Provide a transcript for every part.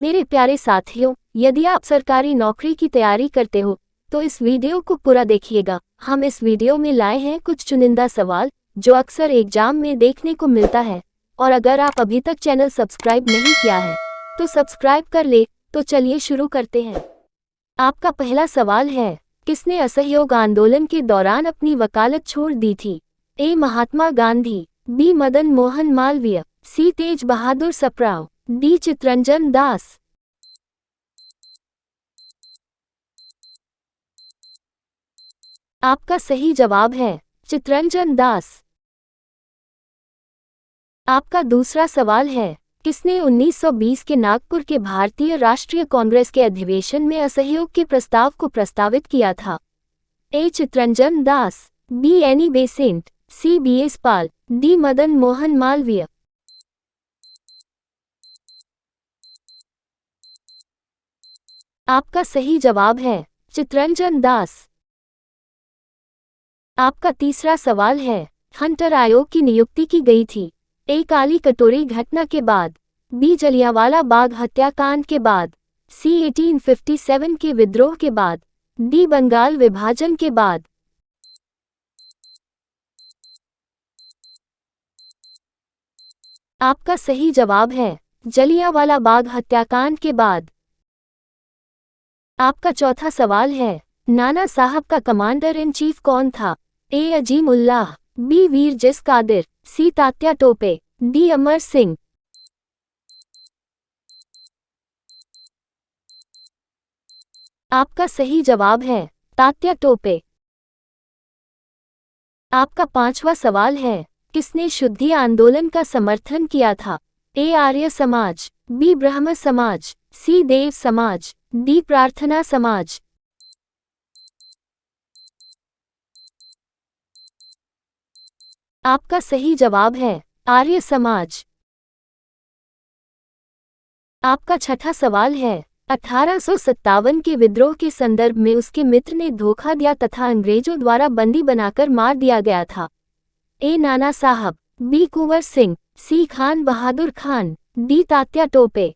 मेरे प्यारे साथियों, यदि आप सरकारी नौकरी की तैयारी करते हो तो इस वीडियो को पूरा देखिएगा। हम इस वीडियो में लाए हैं कुछ चुनिंदा सवाल जो अक्सर एग्जाम में देखने को मिलता है। और अगर आप अभी तक चैनल सब्सक्राइब नहीं किया है तो सब्सक्राइब कर ले। तो चलिए शुरू करते हैं। आपका पहला सवाल है, किसने असहयोग आंदोलन के दौरान अपनी वकालत छोड़ दी थी? ए महात्मा गांधी, बी मदन मोहन मालवीय, सी तेज बहादुर सप्राव, डी चितरंजन दास। आपका सही जवाब है चितरंजन दास। आपका दूसरा सवाल है, किसने 1920 के नागपुर के भारतीय राष्ट्रीय कांग्रेस के अधिवेशन में असहयोग के प्रस्ताव को प्रस्तावित किया था? A Chittaranjan Das, B Annie Besant, C B S Pal, D Madan Mohan Malviya. आपका सही जवाब है चितरंजन दास। आपका तीसरा सवाल है, हंटर आयोग की नियुक्ति की गई थी? ए काली कटोरी घटना के बाद, बी जलियांवाला बाग हत्याकांड के बाद, सी 1857 के विद्रोह के बाद, डी बंगाल विभाजन के बाद। आपका सही जवाब है जलियांवाला बाग हत्याकांड के बाद। आपका चौथा सवाल है, नाना साहब का कमांडर इन चीफ कौन था? ए अजीम उल्लाह, बी वीर जिस कादिर, सी तात्या टोपे, डी अमर सिंह। आपका सही जवाब है तात्या टोपे। आपका पांचवा सवाल है, किसने शुद्धि आंदोलन का समर्थन किया था? ए आर्य समाज, बी ब्रह्म समाज, सी देव समाज, डी प्रार्थना समाज। आपका सही जवाब है आर्य समाज। आपका छठा सवाल है, 1857 के विद्रोह के संदर्भ में उसके मित्र ने धोखा दिया तथा अंग्रेजों द्वारा बंदी बनाकर मार दिया गया था? ए नाना साहब, बी कुंवर सिंह, सी खान बहादुर खान, डी तात्या टोपे।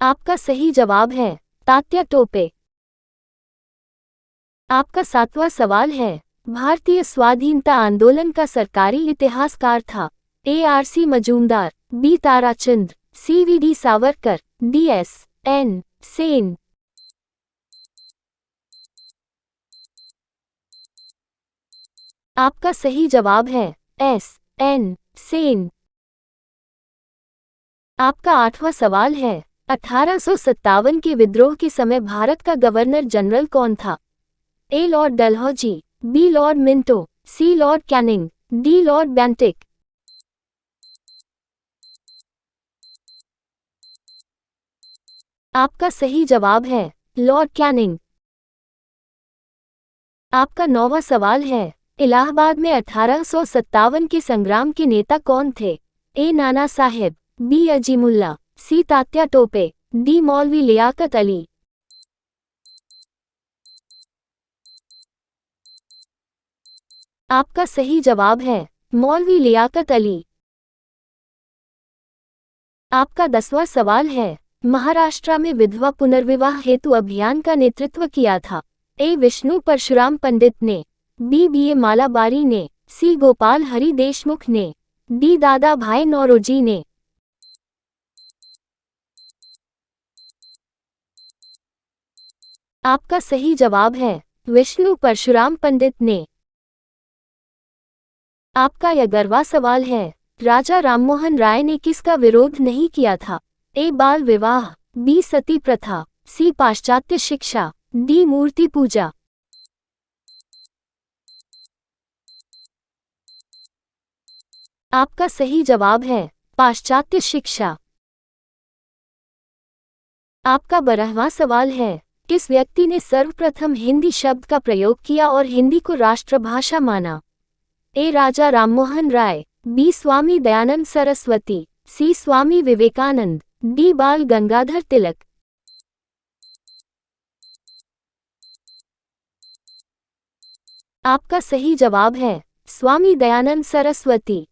आपका सही जवाब है तात्या टोपे। आपका सातवां सवाल है, भारतीय स्वाधीनता आंदोलन का सरकारी इतिहासकार था? A R C Majumdar, B Tarachandra, C V D Savarkar, D S N Sen. आपका सही जवाब है एस एन सेन। आपका आठवां सवाल है, 1857 के विद्रोह के समय भारत का गवर्नर जनरल कौन था? A Lord Dalhousie, B Lord Minto, C Lord Canning, D Lord Bentinck. आपका सही जवाब है लॉर्ड कैनिंग। आपका नौवां सवाल है, इलाहाबाद में 1857 के संग्राम के नेता कौन थे? ए नाना साहेब, बी अजीमुल्ला, सी तात्या टोपे, डी मौलवी लियाकत अली। आपका सही जवाब है मौलवी लियाकत अली। आपका 10वां सवाल है, महाराष्ट्र में विधवा पुनर्विवाह हेतु अभियान का नेतृत्व किया था? ए विष्णु परशुराम पंडित ने, बी बी ए मालाबारी ने, सी गोपाल हरि देशमुख ने, डी दादा भाई नौरोजी ने। आपका सही जवाब है विष्णु परशुराम पंडित ने। आपका 11वां सवाल है, राजा राममोहन राय ने किसका विरोध नहीं किया था? ए बाल विवाह, बी सती प्रथा, सी पाश्चात्य शिक्षा, डी मूर्ति पूजा। आपका सही जवाब है पाश्चात्य शिक्षा। आपका 12वां सवाल है, किस व्यक्ति ने सर्वप्रथम हिंदी शब्द का प्रयोग किया और हिंदी को राष्ट्रभाषा माना? ए राजा राममोहन राय, बी स्वामी दयानंद सरस्वती, सी स्वामी विवेकानंद, डी बाल गंगाधर तिलक। आपका सही जवाब है स्वामी दयानंद सरस्वती।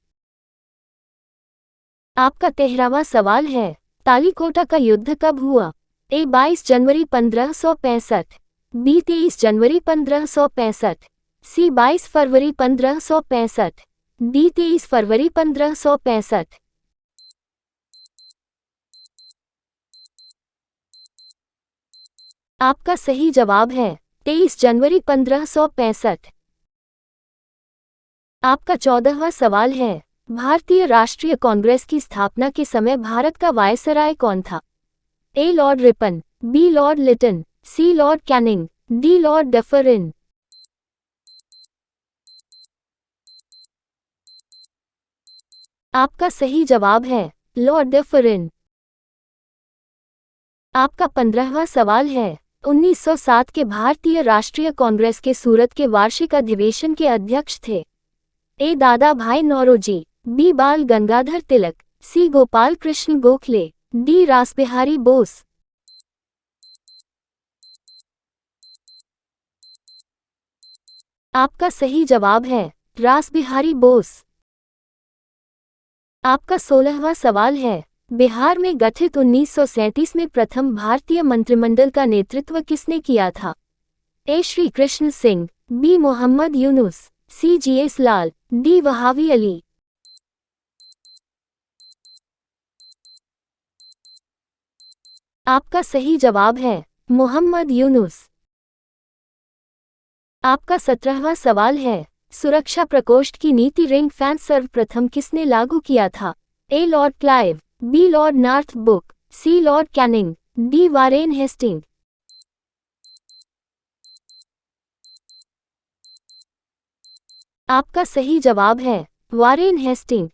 आपका 13वां सवाल है, तालीकोटा का युद्ध कब हुआ? ए 22 जनवरी 1565, बी 23 जनवरी 1565, सी 22 फरवरी 1565, डी 23 फरवरी 1565। आपका सही जवाब है 23 जनवरी 1565। आपका 14वां सवाल है, भारतीय राष्ट्रीय कांग्रेस की स्थापना के समय भारत का वायसराय कौन था? A Lord Ripon, B Lord Lytton, C Lord Canning, D Lord Dufferin. आपका सही जवाब है लॉर्ड डफरिन। आपका 15वां सवाल है, 1907 के भारतीय राष्ट्रीय कांग्रेस के सूरत के वार्षिक अधिवेशन के अध्यक्ष थे? ए दादा भाई नौरोजी, बी बाल गंगाधर तिलक, सी गोपाल कृष्ण गोखले, डी रासबिहारी बोस। आपका सही जवाब है रासबिहारी बोस। आपका 16वां सवाल है, बिहार में गठित 1937 में प्रथम भारतीय मंत्रिमंडल का नेतृत्व किसने किया था? ए श्री कृष्ण सिंह, बी मोहम्मद यूनुस, सी जीएस लाल, डी वहावी अली। आपका सही जवाब है मोहम्मद यूनुस। आपका 17वां सवाल है, सुरक्षा प्रकोष्ठ की नीति रिंग फेंस सर्वप्रथम किसने लागू किया था? A Lord Clive, B Lord Northbrook, C Lord Canning, D Warren Hasting. आपका सही जवाब है वारेन हेस्टिंग।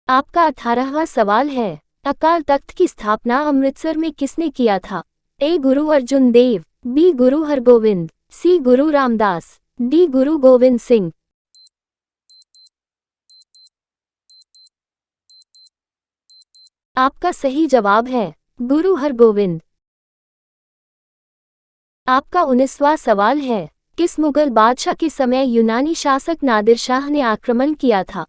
आपका 18वां सवाल है, अकाल तख्त की स्थापना अमृतसर में किसने किया था? ए गुरु अर्जुन देव, बी गुरु हरगोविंद, सी गुरु रामदास, डी गुरु गोविंद सिंह। आपका सही जवाब है गुरु हरगोविंद। आपका 19वां सवाल है, किस मुगल बादशाह के समय यूनानी शासक नादिर शाह ने आक्रमण किया था?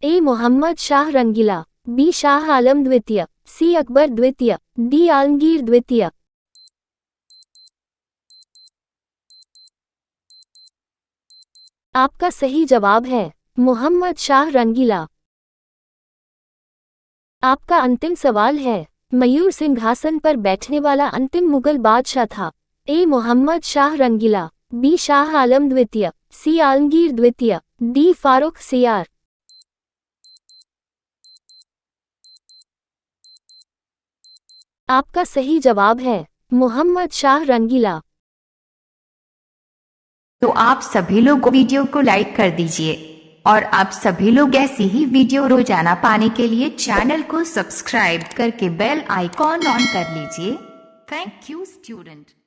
ए मोहम्मद शाह रंगीला, बी शाह आलम द्वितीय, सी अकबर द्वितीय, डी आलमगीर द्वितीय। आपका सही जवाब है मोहम्मद शाह रंगीला। आपका अंतिम सवाल है, मयूर सिंहासन पर बैठने वाला अंतिम मुगल बादशाह था? ए मोहम्मद शाह रंगीला, बी शाह आलम द्वितीय, सी आलमगीर द्वितीय, डी फारूक सियार। आपका सही जवाब है मोहम्मद शाह रंगीला। तो आप सभी लोग वीडियो को लाइक कर दीजिए और आप सभी लोग ऐसी ही वीडियो रोजाना पाने के लिए चैनल को सब्सक्राइब करके बेल आइकॉन ऑन कर लीजिए। Thank you student.